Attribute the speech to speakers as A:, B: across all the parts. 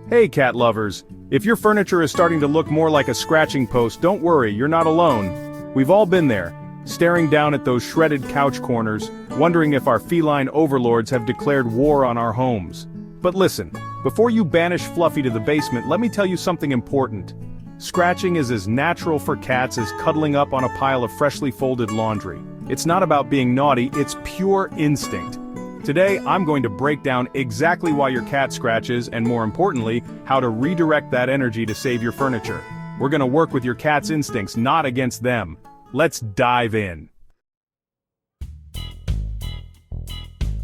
A: Hey cat lovers, if your furniture is starting to look more like a scratching post, don't worry, you're not alone. We've all been there, staring down at those shredded couch corners, wondering if our feline overlords have declared war on our homes. But listen, before you banish Fluffy to the basement, let me tell you something important. Scratching is as natural for cats as cuddling up on a pile of freshly folded laundry. It's not about being naughty, it's pure instinct. Today, I'm going to break down exactly why your cat scratches and, more importantly, how to redirect that energy to save your furniture. We're going to work with your cat's instincts, not against them. Let's dive in.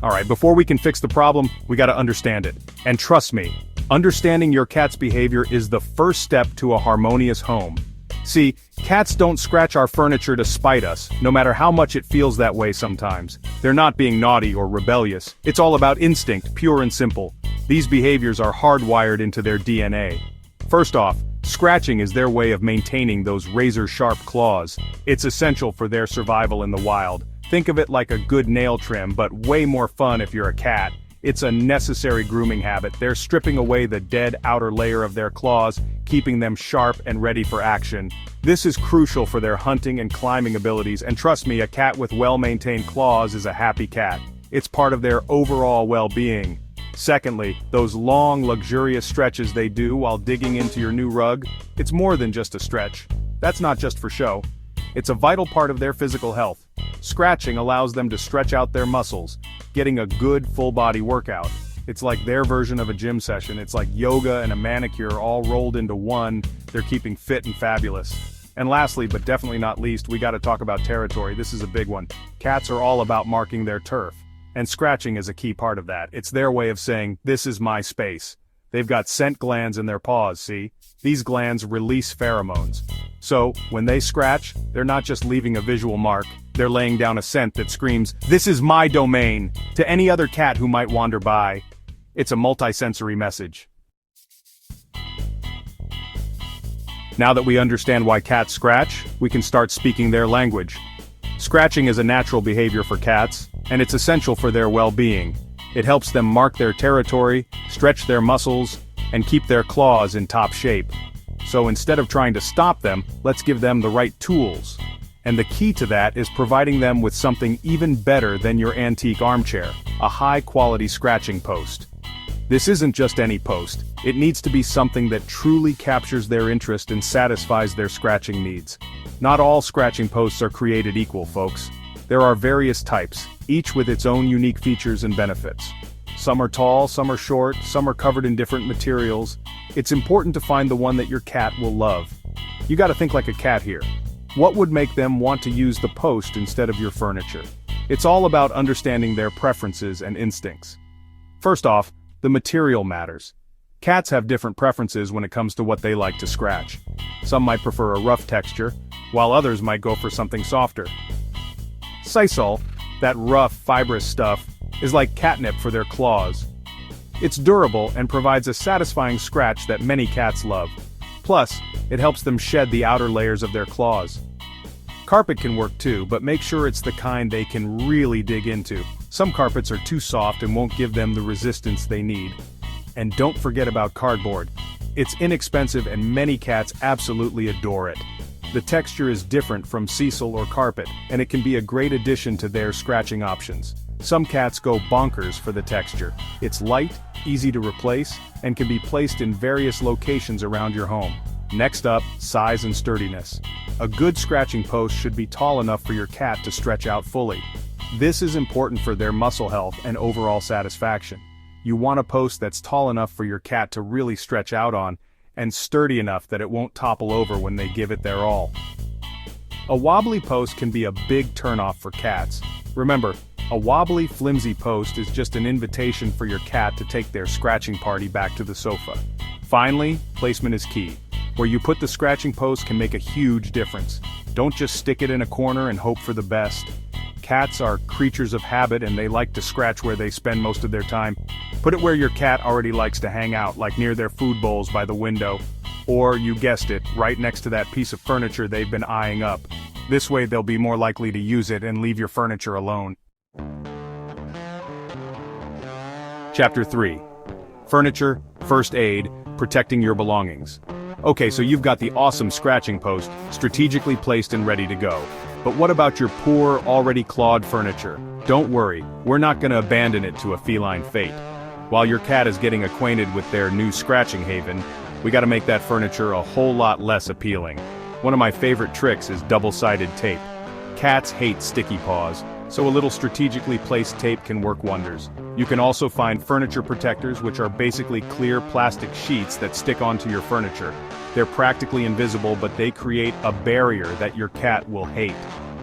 A: Alright, before we can fix the problem, we gotta understand it. And trust me, understanding your cat's behavior is the first step to a harmonious home. See, cats don't scratch our furniture to spite us, no matter how much it feels that way sometimes. They're not being naughty or rebellious. It's all about instinct, pure and simple. These behaviors are hardwired into their DNA. First off, scratching is their way of maintaining those razor-sharp claws. It's essential for their survival in the wild. Think of it like a good nail trim, but way more fun if you're a cat. It's a necessary grooming habit. They're stripping away the dead outer layer of their claws, keeping them sharp and ready for action. This is crucial for their hunting and climbing abilities, and trust me, a cat with well-maintained claws is a happy cat. It's part of their overall well-being. Secondly, those long, luxurious stretches they do while digging into your new rug, it's more than just a stretch. That's not just for show. It's a vital part of their physical health. Scratching allows them to stretch out their muscles, getting a good full-body workout. It's like their version of a gym session. It's like yoga and a manicure all rolled into one. They're keeping fit and fabulous. And lastly, but definitely not least, we gotta talk about territory. This is a big one. Cats are all about marking their turf. And scratching is a key part of that. It's their way of saying, this is my space. They've got scent glands in their paws, see? These glands release pheromones. So, when they scratch, they're not just leaving a visual mark, they're laying down a scent that screams, this is my domain, to any other cat who might wander by. It's a multi-sensory message. Now that we understand why cats scratch, we can start speaking their language. Scratching is a natural behavior for cats, and it's essential for their well-being. It helps them mark their territory, stretch their muscles, and keep their claws in top shape. So instead of trying to stop them, let's give them the right tools. And the key to that is providing them with something even better than your antique armchair, a high-quality scratching post. This isn't just any post, it needs to be something that truly captures their interest and satisfies their scratching needs. Not all scratching posts are created equal, folks. There are various types, each with its own unique features and benefits. Some are tall, some are short, some are covered in different materials. It's important to find the one that your cat will love. You gotta think like a cat here. What would make them want to use the post instead of your furniture? It's all about understanding their preferences and instincts. First off, the material matters. Cats have different preferences when it comes to what they like to scratch. Some might prefer a rough texture, while others might go for something softer. Sisal, that rough, fibrous stuff, is like catnip for their claws. It's durable and provides a satisfying scratch that many cats love. Plus, it helps them shed the outer layers of their claws. Carpet can work too, but make sure it's the kind they can really dig into. Some carpets are too soft and won't give them the resistance they need. And don't forget about cardboard. It's inexpensive and many cats absolutely adore it. The texture is different from sisal or carpet, and it can be a great addition to their scratching options. Some cats go bonkers for the texture. It's light, easy to replace, and can be placed in various locations around your home. Next up, size and sturdiness. A good scratching post should be tall enough for your cat to stretch out fully. This is important for their muscle health and overall satisfaction. You want a post that's tall enough for your cat to really stretch out on, and sturdy enough that it won't topple over when they give it their all. A wobbly post can be a big turnoff for cats. Remember, a wobbly, flimsy post is just an invitation for your cat to take their scratching party back to the sofa. Finally, placement is key. Where you put the scratching post can make a huge difference. Don't just stick it in a corner and hope for the best. Cats are creatures of habit and they like to scratch where they spend most of their time. Put it where your cat already likes to hang out, like near their food bowls by the window. Or, you guessed it, right next to that piece of furniture they've been eyeing up. This way they'll be more likely to use it and leave your furniture alone. Chapter 3. Furniture, First Aid, protecting your belongings. Okay, so you've got the awesome scratching post, strategically placed and ready to go. But what about your poor, already clawed furniture? Don't worry, we're not gonna abandon it to a feline fate. While your cat is getting acquainted with their new scratching haven, we gotta make that furniture a whole lot less appealing. One of my favorite tricks is double-sided tape. Cats hate sticky paws, so a little strategically placed tape can work wonders. You can also find furniture protectors, which are basically clear plastic sheets that stick onto your furniture. They're practically invisible, but they create a barrier that your cat will hate.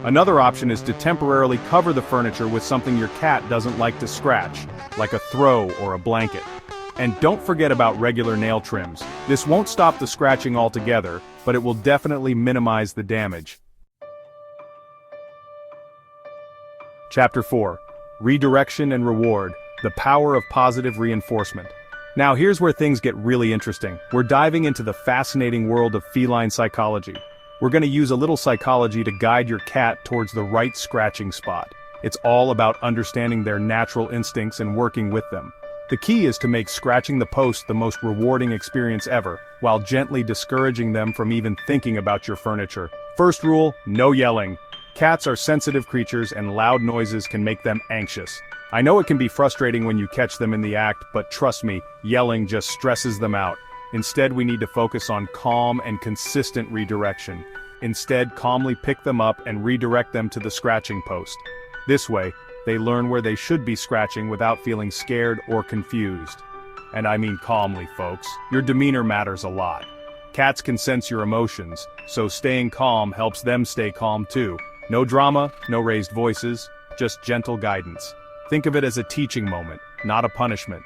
A: Another option is to temporarily cover the furniture with something your cat doesn't like to scratch, like a throw or a blanket. And don't forget about regular nail trims. This won't stop the scratching altogether, but it will definitely minimize the damage. Chapter 4. Redirection and Reward, the Power of Positive Reinforcement. Now here's where things get really interesting. We're diving into the fascinating world of feline psychology. We're going to use a little psychology to guide your cat towards the right scratching spot. It's all about understanding their natural instincts and working with them. The key is to make scratching the post the most rewarding experience ever, while gently discouraging them from even thinking about your furniture. First rule, no yelling. Cats are sensitive creatures and loud noises can make them anxious. I know it can be frustrating when you catch them in the act, but trust me, yelling just stresses them out. Instead, we need to focus on calm and consistent redirection. Instead, calmly pick them up and redirect them to the scratching post. This way, they learn where they should be scratching without feeling scared or confused. And I mean calmly, folks. Your demeanor matters a lot. Cats can sense your emotions, so staying calm helps them stay calm too. No drama, no raised voices, just gentle guidance. Think of it as a teaching moment, not a punishment.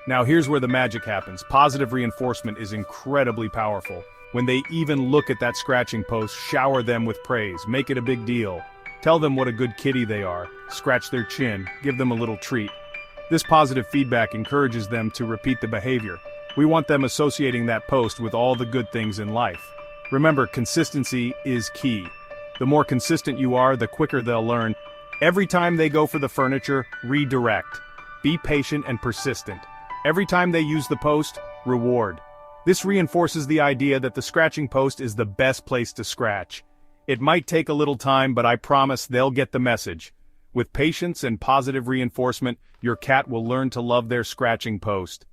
A: Now here's where the magic happens. Positive reinforcement is incredibly powerful. When they even look at that scratching post, shower them with praise, make it a big deal. Tell them what a good kitty they are, scratch their chin, give them a little treat. This positive feedback encourages them to repeat the behavior. We want them associating that post with all the good things in life. Remember, consistency is key. The more consistent you are, the quicker they'll learn. Every time they go for the furniture, redirect. Be patient and persistent. Every time they use the post, reward. This reinforces the idea that the scratching post is the best place to scratch. It might take a little time, but I promise they'll get the message. With patience and positive reinforcement, your cat will learn to love their scratching post.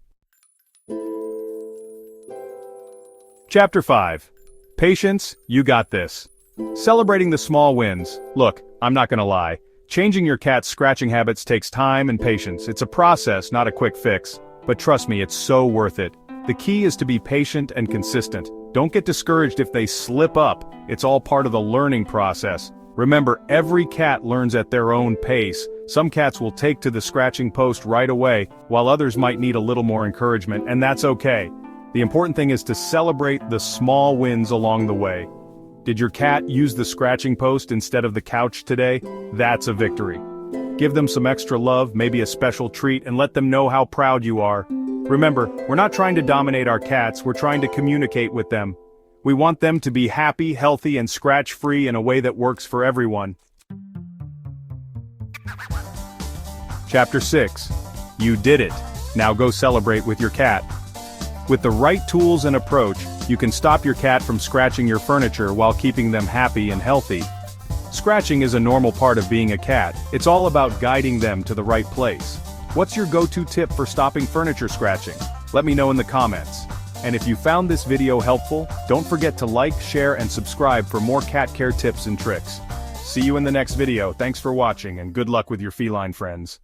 A: Chapter 5. Patience, you got this. Celebrating the small wins. Look, I'm not gonna lie. Changing your cat's scratching habits takes time and patience. It's a process, not a quick fix. But trust me, it's so worth it. The key is to be patient and consistent. Don't get discouraged if they slip up. It's all part of the learning process. Remember, every cat learns at their own pace. Some cats will take to the scratching post right away, while others might need a little more encouragement, and that's okay. The important thing is to celebrate the small wins along the way. Did your cat use the scratching post instead of the couch today? That's a victory. Give them some extra love, maybe a special treat, and let them know how proud you are. Remember, we're not trying to dominate our cats, we're trying to communicate with them. We want them to be happy, healthy, and scratch-free in a way that works for everyone. Chapter 6. You did it. Now go celebrate with your cat. With the right tools and approach, you can stop your cat from scratching your furniture while keeping them happy and healthy. Scratching is a normal part of being a cat. It's all about guiding them to the right place. What's your go-to tip for stopping furniture scratching? Let me know in the comments. And if you found this video helpful, don't forget to like, share, and subscribe for more cat care tips and tricks. See you in the next video. Thanks for watching and good luck with your feline friends.